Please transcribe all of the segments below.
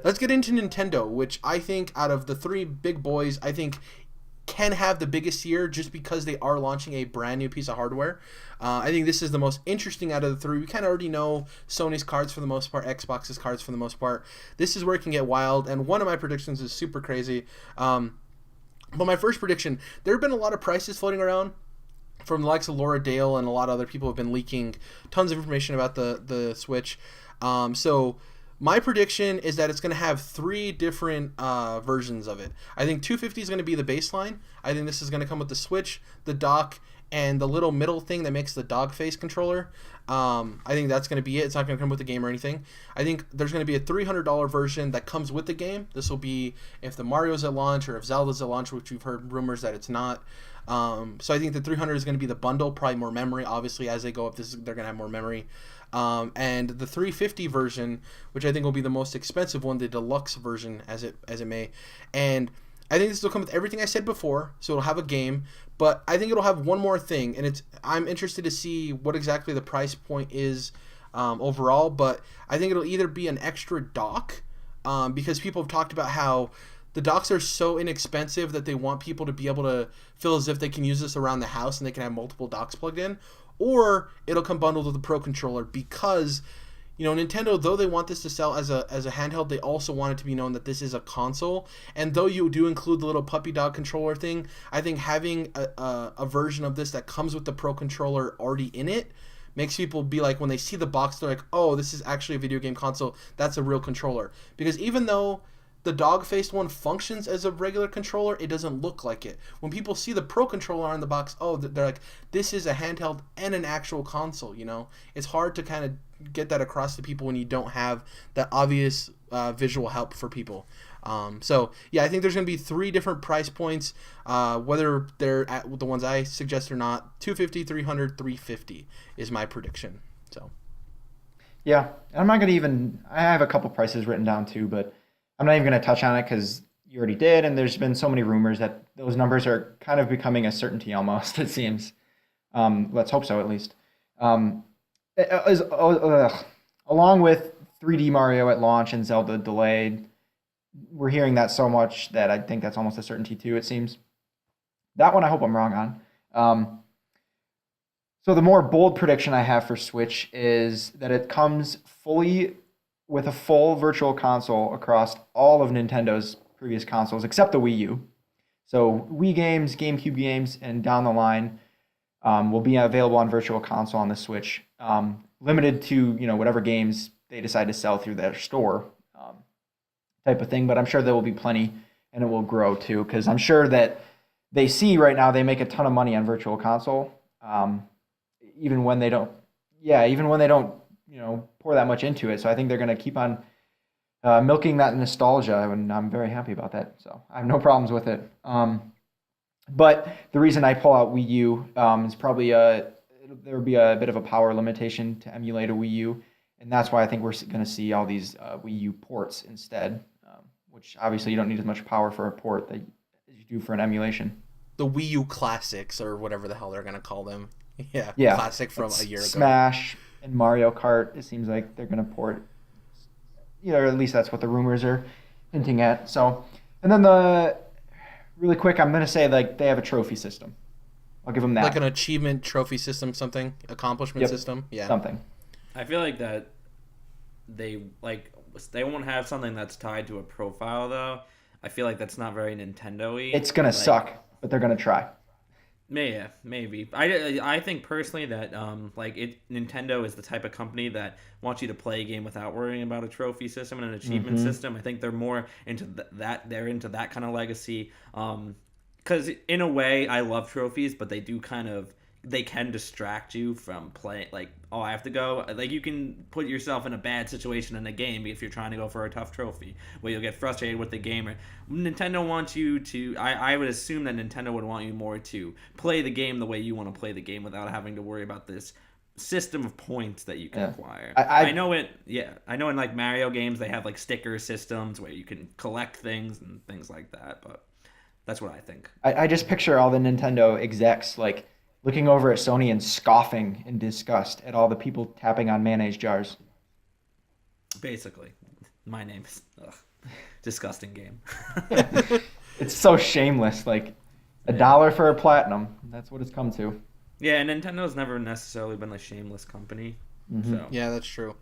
let's get into Nintendo, which I think out of the three big boys, I think can have the biggest year just because they are launching a brand new piece of hardware. I think this is the most interesting out of the three. We kind of already know Sony's cards for the most part, Xbox's cards for the most part. This is where it can get wild, and one of my predictions is super crazy. But my first prediction, there have been a lot of prices floating around from the likes of Laura Dale, and a lot of other people have been leaking tons of information about the Switch. So my prediction is that it's going to have three different versions of it. I think 250 is going to be the baseline. I think this is going to come with the Switch, the dock, and the little middle thing that makes the dog face controller. I think that's going to be it. It's not going to come with the game or anything. I think there's going to be a $300 version that comes with the game. This will be if the Mario's at launch or if Zelda's at launch, which we've heard rumors that it's not. So I think the 300 is going to be the bundle, probably more memory. Obviously, as they go up, they're going to have more memory. And the 350 version, which I think will be the most expensive one, the deluxe version, as it may. And I think this will come with everything I said before, so it'll have a game. But I think it'll have one more thing, and I'm interested to see what exactly the price point is overall. But I think it'll either be an extra dock, because people have talked about how the docks are so inexpensive that they want people to be able to feel as if they can use this around the house and they can have multiple docks plugged in, or it'll come bundled with the Pro Controller because, Nintendo, though they want this to sell as a handheld, they also want it to be known that this is a console. And though you do include the little puppy dog controller thing, I think having a version of this that comes with the Pro Controller already in it makes people be like, when they see the box, they're like, oh, this is actually a video game console. That's a real controller. Because even though the dog-faced one functions as a regular controller, it doesn't look like it. When people see the Pro Controller on the box, they're like, this is a handheld and an actual console, It's hard to kind of get that across to people when you don't have that obvious visual help for people. So, yeah, I think there's going to be three different price points, whether they're at the ones I suggest or not. 250, 300, 350 is my prediction. So, Yeah, I'm not going to I have a couple prices written down too, but I'm not even going to touch on it because you already did, and there's been so many rumors that those numbers are kind of becoming a certainty almost, it seems. Let's hope so, at least. Along with 3D Mario at launch and Zelda delayed, we're hearing that so much that I think that's almost a certainty too, it seems. That one I hope I'm wrong on. So the more bold prediction I have for Switch is that it comes fully with a full virtual console across all of Nintendo's previous consoles, except the Wii U. So Wii games, GameCube games, and down the line will be available on virtual console on the Switch, limited to whatever games they decide to sell through their store, type of thing. But I'm sure there will be plenty, and it will grow too, because I'm sure that they see right now they make a ton of money on virtual console, even when they don't. Yeah, even when they don't pour that much into it. So I think they're going to keep on milking that nostalgia, and I'm very happy about that. So I have no problems with it. But the reason I pull out Wii U is probably there would be a bit of a power limitation to emulate a Wii U, and that's why I think we're going to see all these Wii U ports instead, which obviously you don't need as much power for a port as you do for an emulation. the Wii U classics or whatever the hell they're going to call them. Yeah, Yeah, classic from it's a year ago. Smash and Mario Kart. It seems like they're going to port, or at least that's what the rumors are hinting at. So, and then really quick, I'm going to say like they have a trophy system. I'll give them that. Like an achievement trophy system, something, accomplishment Yep, system. Yeah. something. I feel like that they won't have something that's tied to a profile though. I feel like that's not very Nintendo-y. It's going to suck, but they're going to try. Yeah, maybe. I think personally that Nintendo is the type of company that wants you to play a game without worrying about a trophy system and an achievement system. I think they're more into that. They're into that kind of legacy. Because in a way, I love trophies, but they can distract you from playing. Like, oh, I have to go. Like, you can put yourself in a bad situation in a game if you're trying to go for a tough trophy, where you'll get frustrated with the game. Nintendo wants you to. I would assume that Nintendo would want you more to play the game the way you want to play the game without having to worry about this system of points that you can acquire. I know it. Yeah, I know in like Mario games they have like sticker systems where you can collect things and things like that. But that's what I think. I just picture all the Nintendo execs like looking over at Sony and scoffing in disgust at all the people tapping on mayonnaise jars. Basically, my name is. Ugh. Disgusting game. It's so shameless. Like $1 for a platinum. That's what it's come to. Yeah, and Nintendo's never necessarily been a shameless company. So Yeah, that's true.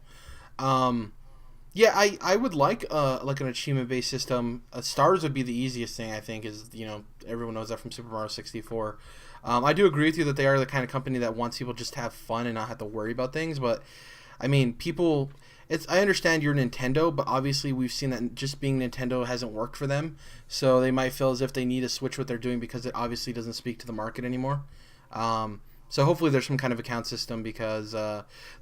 Yeah, I would like an achievement based system. Stars would be the easiest thing, I think, is everyone knows that from Super Mario 64. I do agree with you that they are the kind of company that wants people just to have fun and not have to worry about things. But I mean, people, I understand you're Nintendo, but obviously we've seen that just being Nintendo hasn't worked for them. So they might feel as if they need to switch what they're doing because it obviously doesn't speak to the market anymore. So hopefully there's some kind of account system because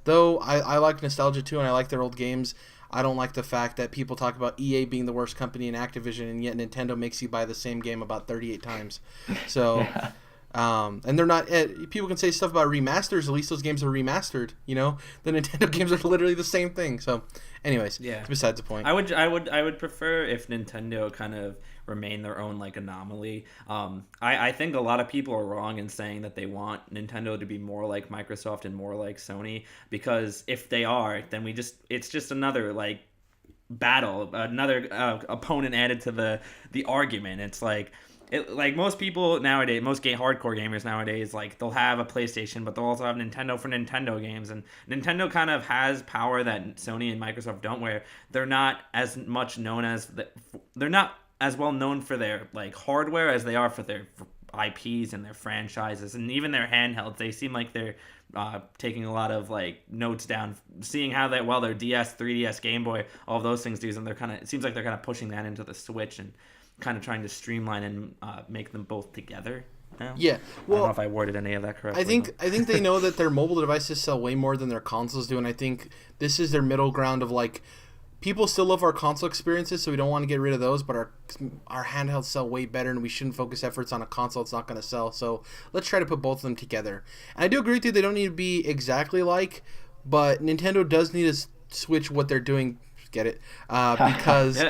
though I like nostalgia too and I like their old games, I don't like the fact that people talk about EA being the worst company in Activision and yet Nintendo makes you buy the same game about 38 times. So, Yeah. and they're not. People can say stuff about remasters. At least those games are remastered. The Nintendo games are literally the same thing. So, anyways, yeah, besides the point. I would prefer if Nintendo kind of remain their own like anomaly. I think a lot of people are wrong in saying that they want Nintendo to be more like Microsoft and more like Sony, because if they are, then it's just another like battle, another opponent added to the argument. It's like most people nowadays, hardcore gamers nowadays, like they'll have a PlayStation, but they'll also have Nintendo for Nintendo games, and Nintendo kind of has power that Sony and Microsoft don't. Where they're not as much known as they're not as well known for their like hardware as they are for their IPs and their franchises and even their handhelds. They seem like they're taking a lot of like notes down, seeing how that their DS, 3DS, Game Boy, all of those things do, and it seems like they're kind of pushing that into the Switch and kind of trying to streamline and make them both together now. Yeah, well, I don't know if I worded any of that correctly. I think they know that their mobile devices sell way more than their consoles do, and I think this is their middle ground of like, people still love our console experiences, so we don't want to get rid of those, but our handhelds sell way better, and we shouldn't focus efforts on a console it's not going to sell. So let's try to put both of them together. And I do agree with you, they don't need to be exactly like, but Nintendo does need to switch what they're doing. Get it? Because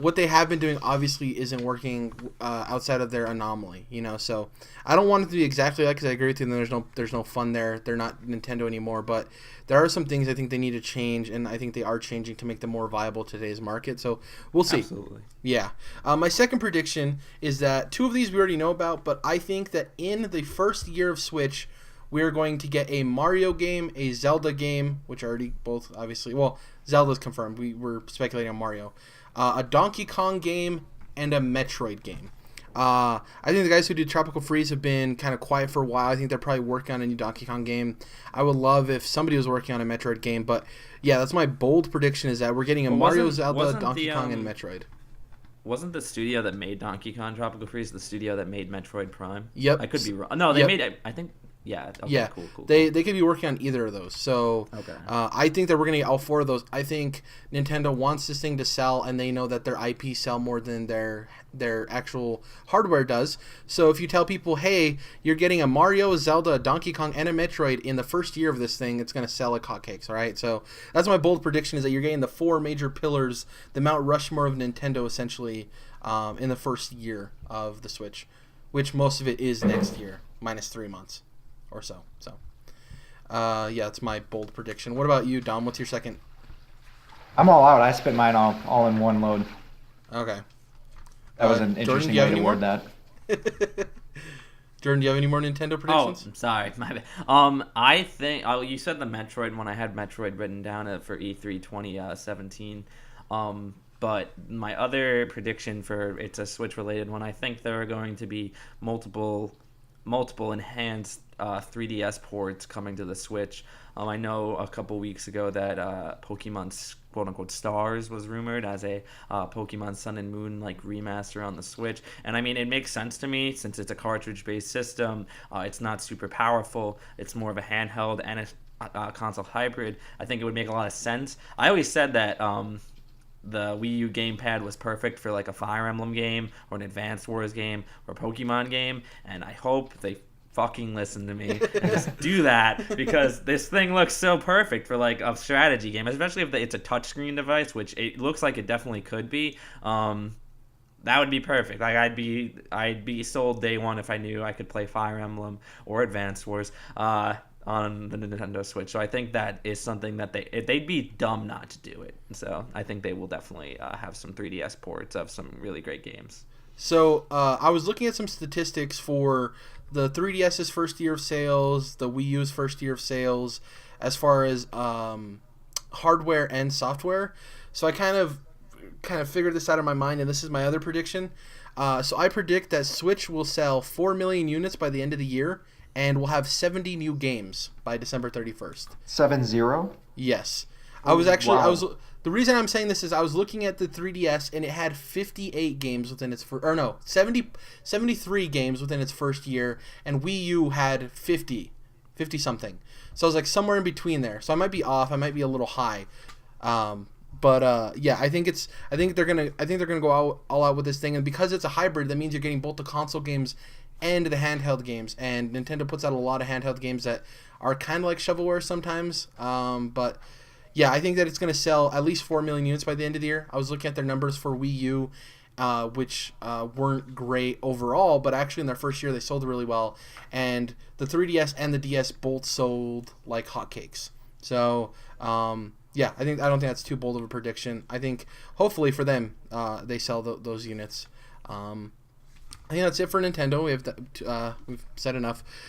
what they have been doing obviously isn't working outside of their anomaly. So I don't want it to be exactly like, because I agree with you. And there's no fun there. They're not Nintendo anymore, but there are some things I think they need to change, and I think they are changing to make them more viable to today's market. So we'll see. Absolutely. Yeah. My second prediction is that two of these we already know about, but I think that in the first year of Switch, we're going to get a Mario game, a Zelda game, which are already both obviously, well, Zelda's confirmed. We were speculating on Mario. A Donkey Kong game and a Metroid game. I think the guys who did Tropical Freeze have been kind of quiet for a while. I think they're probably working on a new Donkey Kong game. I would love if somebody was working on a Metroid game, but yeah, that's my bold prediction, is that we're getting a Mario, Zelda, Donkey Kong, and Metroid. Wasn't the studio that made Donkey Kong Tropical Freeze the studio that made Metroid Prime? Yep. I could be wrong. No, they made, I think. Yeah. Okay, yeah. Cool. They could be working on either of those. So okay. I think that we're gonna get all four of those. I think Nintendo wants this thing to sell, and they know that their IP sell more than their actual hardware does. So if you tell people, hey, you're getting a Mario, a Zelda, a Donkey Kong, and a Metroid in the first year of this thing, it's gonna sell like hotcakes. All right. So that's my bold prediction, is that you're getting the four major pillars, the Mount Rushmore of Nintendo, essentially, in the first year of the Switch, which most of it is next year, minus 3 months. Or so. Yeah, that's my bold prediction. What about you, Dom? What's your second? I'm all out. I spit mine all in one load. Okay. That was an interesting way to word that. Jordan, do you have any more Nintendo predictions? Oh, I'm sorry. My bad. I think you said the Metroid one. I had Metroid written down for E3 2017. But my other prediction it's a Switch related one. I think there are going to be multiple enhanced 3DS ports coming to the Switch. I know a couple weeks ago that Pokemon's quote-unquote Stars was rumored as a Pokemon Sun and Moon like remaster on the Switch. And I mean, it makes sense to me since it's a cartridge-based system. It's not super powerful. It's more of a handheld and a console hybrid. I think it would make a lot of sense. I always said that the Wii U gamepad was perfect for like a Fire Emblem game or an Advanced Wars game or a Pokemon game, and I hope they fucking listen to me and just do that, because this thing looks so perfect for like a strategy game, especially if it's a touchscreen device, which it looks like it definitely could be. That would be perfect. Like I'd be sold day one if I knew I could play Fire Emblem or Advanced Wars on the Nintendo Switch. So I think that is something that they'd be dumb not to do it. So I think they will definitely have some 3DS ports of some really great games. So I was looking at some statistics for the 3DS's first year of sales, the Wii U's first year of sales, as far as hardware and software. So I kind of figured this out in my mind, and this is my other prediction. So I predict that Switch will sell 4 million units by the end of the year, and will have 70 new games by December 31st. 7-0? Yes. I was actually Wow. the reason I'm saying this is I was looking at the 3DS and it had 58 games within its first, or no, 73 games within its first year, and Wii U had 50 something. So I was like somewhere in between there. So I might be off, I might be a little high. But yeah, I think they're gonna go all out with this thing, and because it's a hybrid, that means you're getting both the console games and the handheld games. And Nintendo puts out a lot of handheld games that are kind of like shovelware sometimes. But yeah, I think that it's gonna sell at least 4 million units by the end of the year. I was looking at their numbers for Wii U, which weren't great overall, but actually in their first year they sold really well, and the 3DS and the DS both sold like hotcakes. So. Yeah, I don't think that's too bold of a prediction. I think hopefully for them, they sell those units. I think that's it for Nintendo. We've said enough.